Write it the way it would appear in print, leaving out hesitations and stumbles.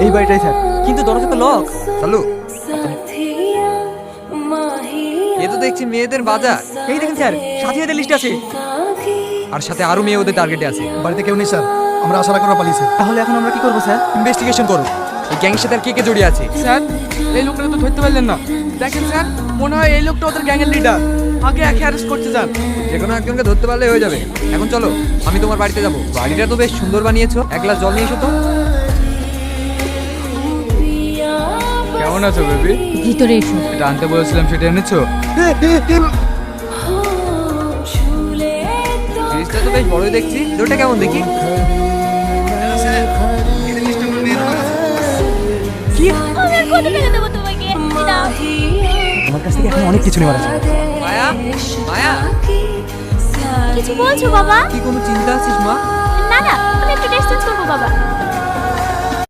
এই বাড়িটাই স্যার, কিন্তু দরজা তো লক। চালু। এ তো দেখছি মেয়েদের বাজার। এই দেখেন স্যার, সাথীদের লিস্ট আছে। আর সাথে আরো মেয়ে ওদের টার্গেটে আছে। বাড়িতে কেউ নেই স্যার, আমরা আশা করে পালিয়েছি। তাহলে এখন আমরা কি করবো স্যার? ইনভেস্টিগেশন করো, এই গ্যাংয়ের সাথে আর কে কে জড়িয়ে আছে। স্যার, এই লোকটা তো ধরতে পারলেন না। দেখেন স্যার, মনে হয় এই লোকটা ওদের গ্যাংয়ের লিডার। আগে একে অ্যারেস্ট করতে যান। যে কোনো একজনকে ধরতে পারলে হয়ে যাবে। এখন চলো, আমি তোমার বাড়িতে যাবো। বাড়িটা তো বেশ সুন্দর বানিয়েছো। এক গ্লাস জল নিয়ে এসো তো। কেমন আছো বেবি? ভিতরে এসো। এটা আনতে বলেছিলাম, সেটা এনেছো? ফ্রিজটা তো বেশ বড়ই দেখছি। ওটা কেমন দেখি? কি? আমি আর কত টাকা দেবো তোমাকে? দাও। আমার কাছ থেকে এখন অনেক কিছু নেওয়ার আছে। মায়া, মায়া, কিছু বলছো বাবা? কি কোনো চিন্তা আছিস মা? না না, আমি একটু ড্রেস চেঞ্জ করবো বাবা।